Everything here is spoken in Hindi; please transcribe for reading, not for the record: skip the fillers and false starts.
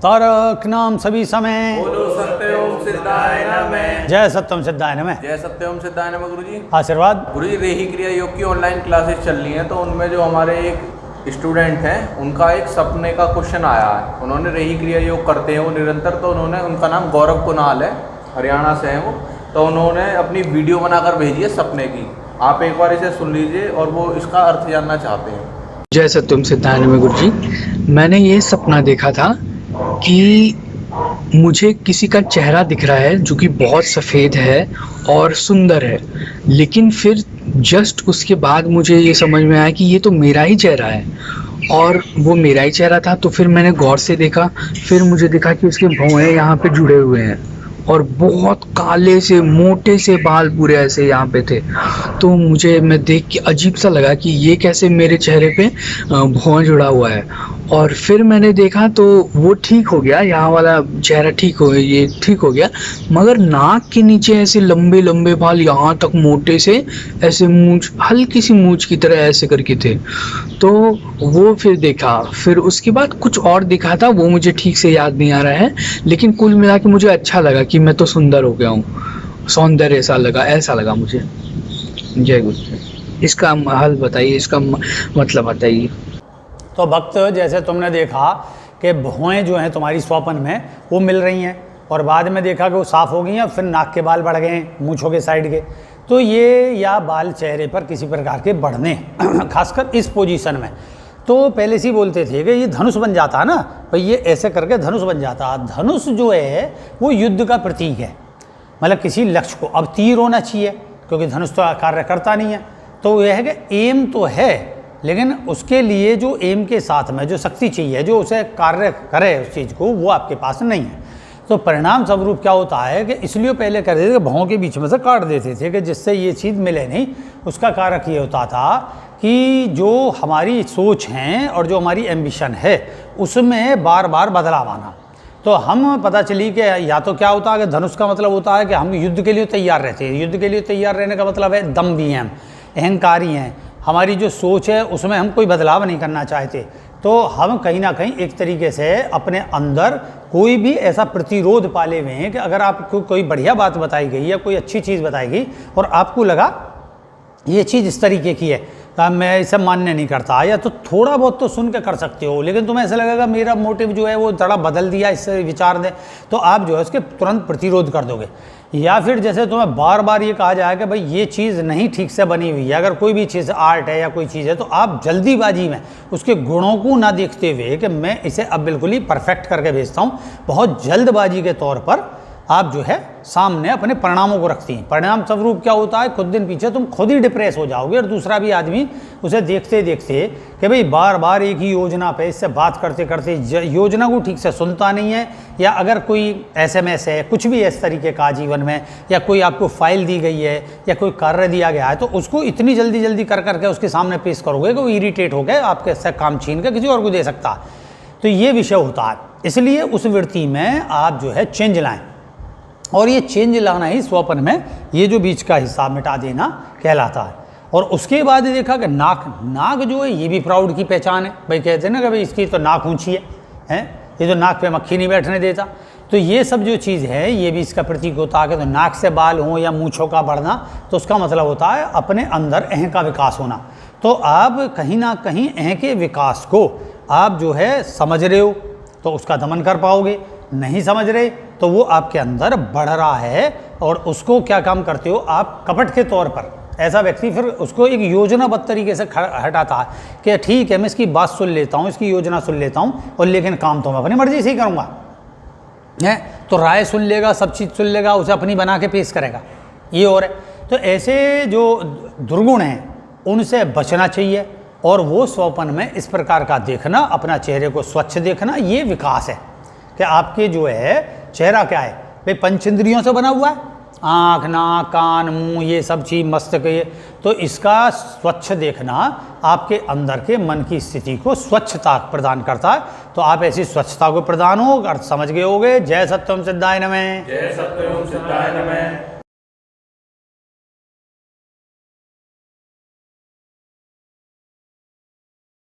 तारक नाम सभी समय, बोलो सत्यम सिद्धाय नमः। जय सत्यम सिद्धाय नमः। जय सत्यम सिद्धाय नमः। गुरुजी आशीर्वाद। गुरुजी, रेही क्रिया योग की ऑनलाइन क्लासेस चल रही हैं, तो उनमें जो हमारे एक स्टूडेंट हैं उनका एक सपने का क्वेश्चन आया है। उन्होंने रेही क्रिया योग करते हैं वो निरंतर, तो उन्होंने, उनका नाम गौरव कुणाल है, हरियाणा से है वो, तो उन्होंने अपनी वीडियो बनाकर भेजी है सपने की। आप एक बार इसे सुन लीजिए और वो इसका अर्थ जानना चाहते हैं। जय सत्यम सिद्धाय नमः। गुरुजी, मैंने ये सपना देखा था कि मुझे किसी का चेहरा दिख रहा है जो कि बहुत सफ़ेद है और सुंदर है, लेकिन फिर जस्ट उसके बाद मुझे ये समझ में आया कि ये तो मेरा ही चेहरा है और वो मेरा ही चेहरा था। तो फिर मैंने गौर से देखा, फिर मुझे दिखा कि उसके भौहें यहाँ पे जुड़े हुए हैं और बहुत काले से मोटे से बाल पूरे ऐसे यहाँ पे थे। तो मैं देख के अजीब सा लगा कि ये कैसे मेरे चेहरे पे भौं जुड़ा हुआ है। और फिर मैंने देखा तो वो ठीक हो गया, यहाँ वाला चेहरा ठीक हो गया, ये ठीक हो गया, मगर नाक के नीचे ऐसे लंबे लंबे बाल यहाँ तक मोटे से ऐसे मूंछ, हल्की सी मूंछ की तरह ऐसे करके थे। तो वो फिर देखा, फिर उसके बाद कुछ और दिखा था, वो मुझे ठीक से याद नहीं आ रहा है, लेकिन कुल मिला के मुझे अच्छा लगा कि मैं तो सुंदर हो गया हूँ, सौंदर्य ऐसा लगा मुझे। जय गुरु। इसका हल बताइए, इसका मतलब बताइए। तो भक्त, जैसे तुमने देखा कि भौएं जो हैं तुम्हारी स्वप्न में वो मिल रही हैं और बाद में देखा कि वो साफ़ हो गई हैं, फिर नाक के बाल बढ़ गए हैं मूँछों के साइड के, तो ये या बाल चेहरे पर किसी प्रकार के बढ़ने खासकर इस पोजीशन में, तो पहले से ही बोलते थे कि ये धनुष बन जाता है ना भाई, ये ऐसे करके धनुष बन जाता। धनुष जो है वो युद्ध का प्रतीक है, मतलब किसी लक्ष्य को, अब तीर होना चाहिए क्योंकि धनुष तो कार्य करता नहीं है, तो यह है कि एम तो है, लेकिन उसके लिए जो एम के साथ में जो शक्ति चाहिए जो उसे कार्य करे उस चीज़ को, वो आपके पास नहीं है। तो परिणाम स्वरूप क्या होता है कि इसलिए पहले कर देते थे, भौं के बीच में से काट देते थे कि जिससे ये चीज़ मिले नहीं। उसका कारक ये होता था कि जो हमारी सोच है और जो हमारी एम्बिशन है उसमें बार बार बदलाव आना। तो हम पता चली कि या तो क्या होता है कि धनुष का मतलब होता है कि हम युद्ध के लिए तैयार रहते हैं। युद्ध के लिए तैयार रहने का मतलब है दम भी हैं, अहंकारी हैं, हमारी जो सोच है उसमें हम कोई बदलाव नहीं करना चाहते। तो हम कहीं ना कहीं एक तरीके से अपने अंदर कोई भी ऐसा प्रतिरोध पाले हुए हैं कि अगर आपको कोई बढ़िया बात बताई गई या कोई अच्छी चीज़ बताई गई और आपको लगा ये चीज़ इस तरीके की है तो मैं इसे मान्य नहीं करता, या तो थोड़ा बहुत तो सुन के कर सकते हो, लेकिन तुम्हें ऐसा लगेगा मेरा मोटिव जो है वो थोड़ा बदल दिया, इससे विचार दें, तो आप जो है उसके तुरंत प्रतिरोध कर दोगे। या फिर जैसे तुम्हें बार बार ये कहा जाए कि भाई ये चीज़ नहीं ठीक से बनी हुई है, अगर कोई भी चीज़ आर्ट है या कोई चीज़ है, तो आप जल्दीबाजी में उसके गुणों को ना देखते हुए कि मैं इसे अब बिल्कुल ही परफेक्ट करके भेजता हूँ, बहुत जल्दबाजी के तौर पर आप जो है सामने अपने परिणामों को रखती हैं। परिणाम स्वरूप क्या होता है, कुछ दिन पीछे तुम खुद ही डिप्रेस हो जाओगे और दूसरा भी आदमी उसे देखते देखते कि भाई बार बार एक ही योजना पे इससे बात करते करते योजना को ठीक से सुनता नहीं है, या अगर कोई SMS है, कुछ भी इस तरीके का जीवन में, या कोई आपको फाइल दी गई है या कोई कार्य दिया गया है, तो उसको इतनी जल्दी जल्दी कर करके उसके सामने पेश करोगे कि वो इरीटेट हो गए आपके से काम छीन के किसी और को दे सकता। तो ये विषय होता है, इसलिए उस वृत्ति में आप जो है चेंज लाएँ, और ये चेंज लाना ही स्वप्न में ये जो बीच का हिस्सा मिटा देना कहलाता है। और उसके बाद देखा कि नाक जो है ये भी प्राउड की पहचान है। भाई कहते हैं ना कि भाई इसकी तो नाक ऊंची है, ये जो नाक पे मक्खी नहीं बैठने देता, तो ये सब जो चीज़ है ये भी इसका प्रतीक होता है कि तो नाक से बाल हों या मूँछों का बढ़ना, तो उसका मतलब होता है अपने अंदर अहं का विकास होना। तो आप कहीं ना कहीं अहं के विकास को आप जो है समझ रहे हो तो उसका दमन कर पाओगे, नहीं समझ रहे तो वो आपके अंदर बढ़ रहा है, और उसको क्या काम करते हो आप कपट के तौर पर। ऐसा व्यक्ति फिर उसको एक योजनाबद्ध तरीके से हटाता है कि ठीक है मैं इसकी बात सुन लेता हूँ, इसकी योजना सुन लेता हूँ, और लेकिन काम तो मैं अपनी मर्जी से ही करूँगा, है तो राय सुन लेगा, सब चीज़ सुन लेगा, उसे अपनी बना के पेश करेगा, ये और है। तो ऐसे जो दुर्गुण हैं उनसे बचना चाहिए, और वो स्वप्न में इस प्रकार का देखना, अपना चेहरे को स्वच्छ देखना, ये विकास है कि आपके जो है चेहरा क्या है भाई पंचेंद्रियों से बना हुआ है, आँख, नाक, कान, मुंह, ये सब चीज़, मस्तक, ये तो इसका स्वच्छ देखना आपके अंदर के मन की स्थिति को स्वच्छता प्रदान करता है। तो आप ऐसी स्वच्छता को प्रदान हो, अर्थ समझ गए होगे। जय सत्यम सिद्धाय नमः। जय सत्यम सिद्धाय नमः।